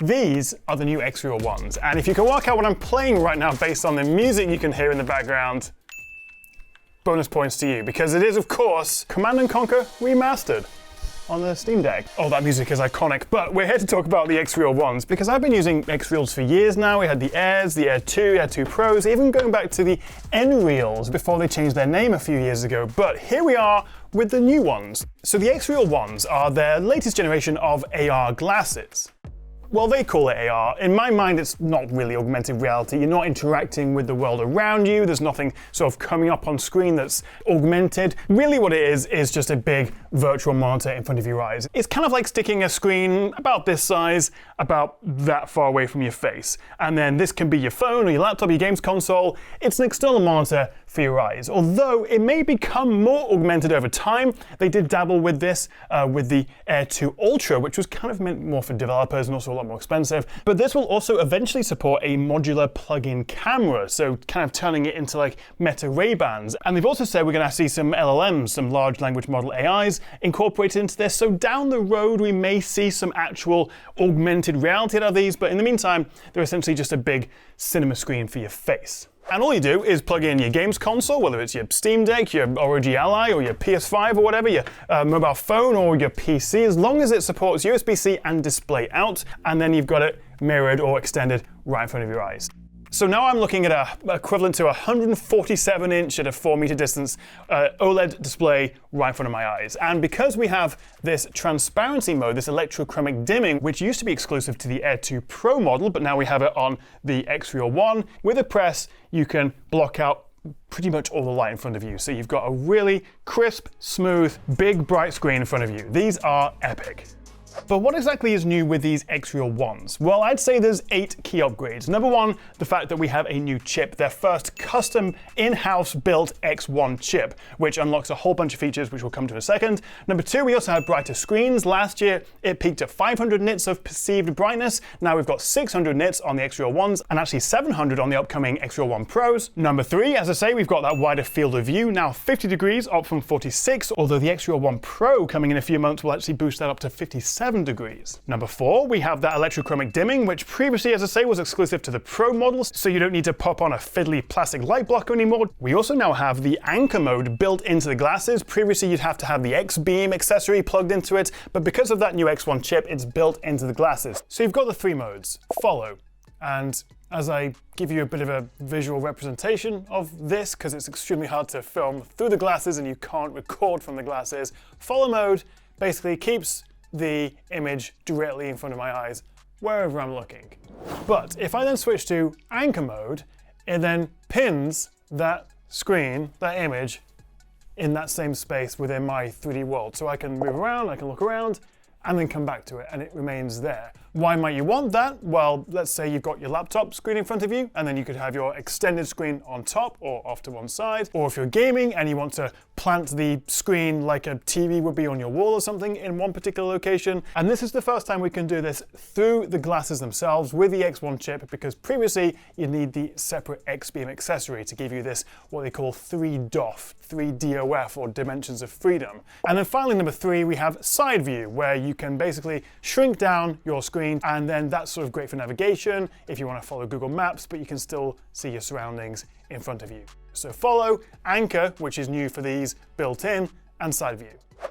These are the new Xreal ones, and if you can work out what I'm playing right now based on the music you can hear in the background, bonus points to you, because it is, of course, Command & Conquer Remastered on the Steam Deck. Oh, that music is iconic, but we're here to talk about the Xreal ones, because I've been using Xreals for years now. We had the Airs, the Air 2, Air 2 Pros, even going back to the Nreals before they changed their name a few years ago, but here we are with the new ones. So the Xreal ones are their latest generation of AR glasses. Well, they call it AR. In my mind, it's not really augmented reality. You're not interacting with the world around you. There's nothing sort of coming up on screen that's augmented. Really what it is just a big virtual monitor in front of your eyes. It's kind of like sticking a screen about this size, about that far away from your face. And then this can be your phone or your laptop, your games console. It's an external monitor for your eyes. Although it may become more augmented over time. They did dabble with this with the Air 2 Ultra, which was kind of meant more for developers and also a lot more expensive. But this will also eventually support a modular plug-in camera, so kind of turning it into like Meta Ray-Bans. And they've also said we're going to see some LLMs, some large language model AIs, incorporated into this. So down the road, we may see some actual augmented reality out of these. But in the meantime, they're essentially just a big cinema screen for your face. And all you do is plug in your games console, whether it's your Steam Deck, your ROG Ally, or your PS5 or whatever, your mobile phone or your PC, as long as it supports USB-C and display out, and then you've got it mirrored or extended right in front of your eyes. So now I'm looking at a equivalent to a 147-inch at a 4-meter distance OLED display right in front of my eyes. And because we have this transparency mode, this electrochromic dimming, which used to be exclusive to the Air 2 Pro model, but now we have it on the Xreal One, with a press, you can block out pretty much all the light in front of you. So you've got a really crisp, smooth, big, bright screen in front of you. These are epic. But what exactly is new with these Xreal ones? Well, I'd say there's 8 key upgrades. Number one, the fact that we have a new chip, their first custom in-house built X1 chip, which unlocks a whole bunch of features which we'll come to in a second. Number two, we also have brighter screens. Last year, it peaked at 500 nits of perceived brightness. Now we've got 600 nits on the Xreal ones and actually 700 on the upcoming Xreal One Pros. Number three, as I say, we've got that wider field of view, now 50 degrees up from 46, although the Xreal One Pro coming in a few months will actually boost that up to 57 degrees. Number four, we have that electrochromic dimming, which previously, as I say, was exclusive to the Pro models, so you don't need to pop on a fiddly plastic light blocker anymore. We also now have the anchor mode built into the glasses. Previously, you'd have to have the X-Beam accessory plugged into it, but because of that new X1 chip, it's built into the glasses. So you've got the 3 modes. Follow. And as I give you a bit of a visual representation of this, because it's extremely hard to film through the glasses and you can't record from the glasses, follow mode basically keeps the image directly in front of my eyes wherever I'm looking. But if I then switch to anchor mode, it then pins that screen, that image, in that same space within my 3D world. So I can move around, I can look around, and then come back to it, and it remains there. Why might you want that? Well, let's say you've got your laptop screen in front of you, and then you could have your extended screen on top or off to one side. Or if you're gaming and you want to plant the screen like a TV would be on your wall or something in one particular location. And this is the first time we can do this through the glasses themselves with the X1 chip, because previously you need the separate X-Beam accessory to give you this, what they call 3DOF, 3DOF, or dimensions of freedom. And then finally, number three, we have side view, where you can basically shrink down your screen, and then that's sort of great for navigation if you want to follow Google Maps, but you can still see your surroundings in front of you. So follow, anchor, which is new for these, built in, and side view.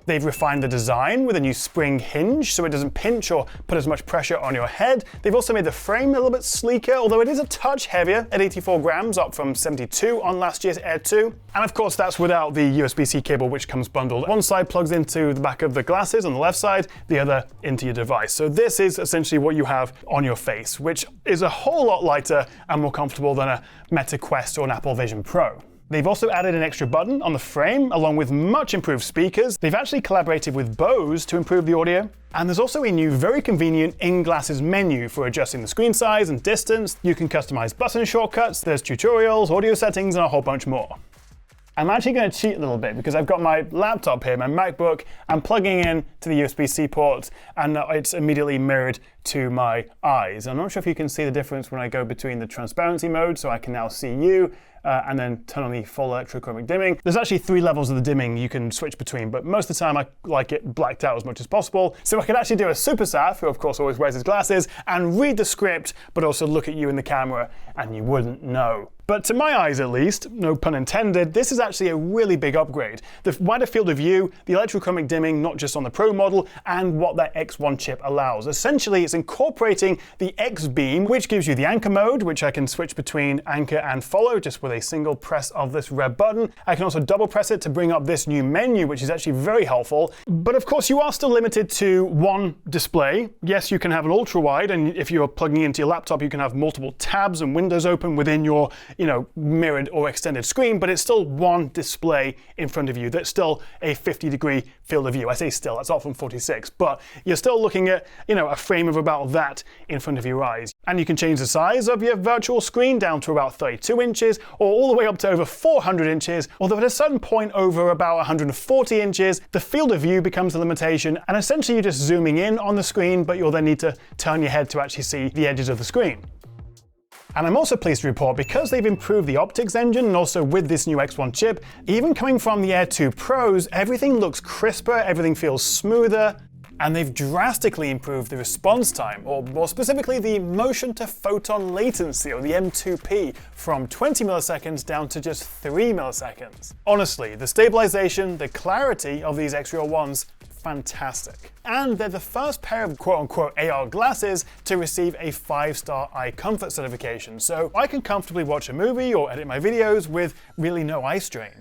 They've refined the design with a new spring hinge so it doesn't pinch or put as much pressure on your head. They've also made the frame a little bit sleeker, although it is a touch heavier at 84 grams, up from 72 on last year's Air 2. And of course, that's without the USB-C cable, which comes bundled. One side plugs into the back of the glasses on the left side, the other into your device. So this is essentially what you have on your face, which is a whole lot lighter and more comfortable than a Meta Quest or an Apple Vision Pro. They've also added an extra button on the frame, along with much improved speakers. They've actually collaborated with Bose to improve the audio. And there's also a new, very convenient in-glasses menu for adjusting the screen size and distance. You can customize button shortcuts, there's tutorials, audio settings, and a whole bunch more. I'm actually going to cheat a little bit because I've got my laptop here, my MacBook, I'm plugging in to the USB-C port, and it's immediately mirrored to my eyes. I'm not sure if you can see the difference when I go between the transparency mode, so I can now see you, and then turn on the full electrochromic dimming. There's actually 3 levels of the dimming you can switch between, but most of the time I like it blacked out as much as possible. So I can actually do a super saf, who of course always wears his glasses, and read the script, but also look at you in the camera, and you wouldn't know. But to my eyes at least, no pun intended, this is actually a really big upgrade. The wider field of view, the electrochromic dimming, not just on the Pro model, and what that X1 chip allows. Essentially, it's incorporating the X-beam, which gives you the anchor mode, which I can switch between anchor and follow just with a single press of this red button. I can also double press it to bring up this new menu, which is actually very helpful. But of course, you are still limited to one display. Yes, you can have an ultra-wide, and if you're plugging into your laptop, you can have multiple tabs and windows open within your mirrored or extended screen, but it's still one display in front of you. That's still a 50-degree field of view. I say still, that's off from 46, but you're still looking at, a frame of about that in front of your eyes. And you can change the size of your virtual screen down to about 32 inches, or all the way up to over 400 inches, although at a certain point over about 140 inches, the field of view becomes the limitation, and essentially you're just zooming in on the screen, but you'll then need to turn your head to actually see the edges of the screen. And I'm also pleased to report, because they've improved the optics engine and also with this new X1 chip, even coming from the Air 2 Pros, everything looks crisper, everything feels smoother, and they've drastically improved the response time, or more specifically the motion to photon latency, or the M2P, from 20 milliseconds down to just 3 milliseconds. Honestly, the stabilization, the clarity of these Xreal Ones, fantastic. And they're the first pair of quote-unquote AR glasses to receive a 5-star eye comfort certification, so I can comfortably watch a movie or edit my videos with really no eye strain.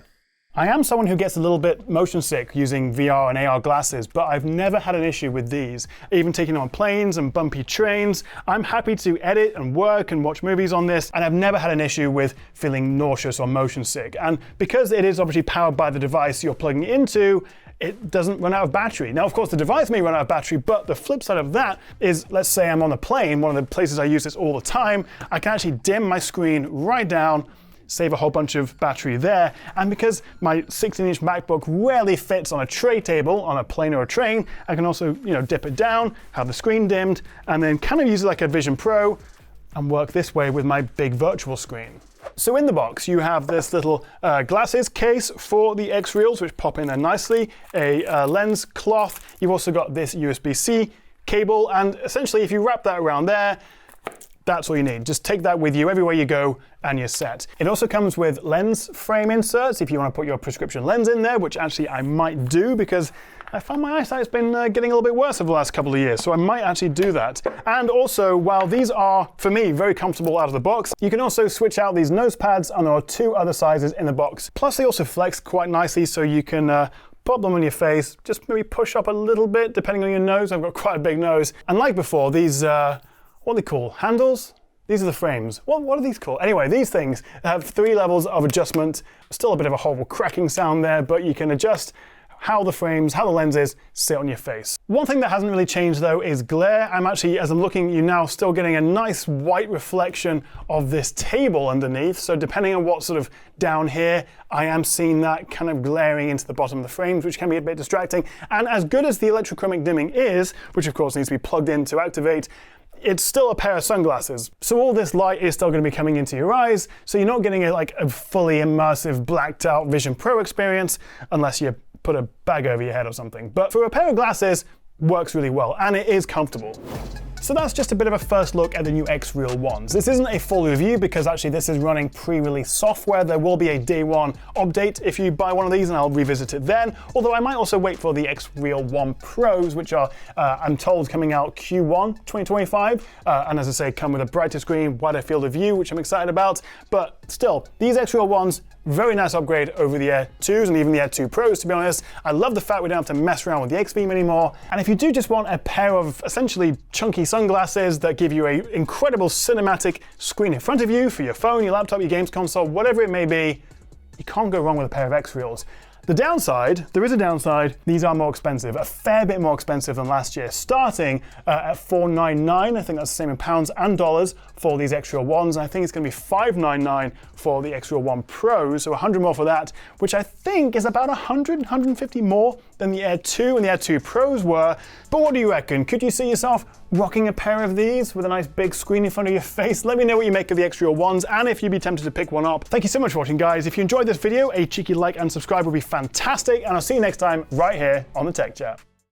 I am someone who gets a little bit motion sick using VR and AR glasses, but I've never had an issue with these. Even taking them on planes and bumpy trains, I'm happy to edit and work and watch movies on this, and I've never had an issue with feeling nauseous or motion sick. And because it is obviously powered by the device you're plugging into, it doesn't run out of battery. Now, of course, the device may run out of battery, but the flip side of that is, let's say I'm on a plane, one of the places I use this all the time, I can actually dim my screen right down, save a whole bunch of battery there, and because my 16-inch MacBook rarely fits on a tray table on a plane or a train, I can also, dip it down, have the screen dimmed, and then kind of use it like a Vision Pro and work this way with my big virtual screen. So in the box, you have this little glasses case for the Xreals, which pop in there nicely, a lens cloth. You've also got this USB-C cable, and essentially if you wrap that around there, that's all you need. Just take that with you everywhere you go and you're set. It also comes with lens frame inserts if you want to put your prescription lens in there, which actually I might do because I found my eyesight's been getting a little bit worse over the last couple of years, so I might actually do that. And also, while these are, for me, very comfortable out of the box, you can also switch out these nose pads, and there are 2 other sizes in the box. Plus they also flex quite nicely, so you can pop them on your face, just maybe push up a little bit depending on your nose. I've got quite a big nose. And like before, these what are they called? Handles? These are the frames. What are these called? Anyway, these things have 3 levels of adjustment. Still a bit of a horrible cracking sound there, but you can adjust how the frames, how the lenses sit on your face. One thing that hasn't really changed though is glare. I'm actually, as I'm looking at you now, still getting a nice white reflection of this table underneath. So depending on what sort of down here, I am seeing that kind of glaring into the bottom of the frames, which can be a bit distracting. And as good as the electrochromic dimming is, which of course needs to be plugged in to activate, it's still a pair of sunglasses. So all this light is still going to be coming into your eyes, so you're not getting a fully immersive blacked out Vision Pro experience unless you put a bag over your head or something. But for a pair of glasses, works really well, and it is comfortable. So that's just a bit of a first look at the new Xreal Ones. This isn't a full review because actually this is running pre-release software. There will be a day 1 update if you buy one of these, and I'll revisit it then. Although I might also wait for the Xreal One Pros, which are, I'm told, coming out Q1 2025. And as I say, come with a brighter screen, wider field of view, which I'm excited about. But still, these Xreal Ones, very nice upgrade over the Air 2s and even the Air 2 Pros, to be honest. I love the fact we don't have to mess around with the X-beam anymore. And if you do just want a pair of essentially chunky sunglasses that give you an incredible cinematic screen in front of you for your phone, your laptop, your games console, whatever it may be, you can't go wrong with a pair of Xreals. The downside, there is a downside, these are more expensive, a fair bit more expensive than last year, starting at $499. I think that's the same in pounds and dollars for these Xreal Ones. And I think it's going to be $599 for the Xreal One Pros, so 100 more for that, which I think is about 150 more than the Air 2 and the Air 2 Pros were. But what do you reckon? Could you see yourself rocking a pair of these with a nice big screen in front of your face? Let me know what you make of the Xreal Ones and if you'd be tempted to pick one up. Thank you so much for watching, guys. If you enjoyed this video, a cheeky like and subscribe would be fantastic, and I'll see you next time right here on the Tech Chat.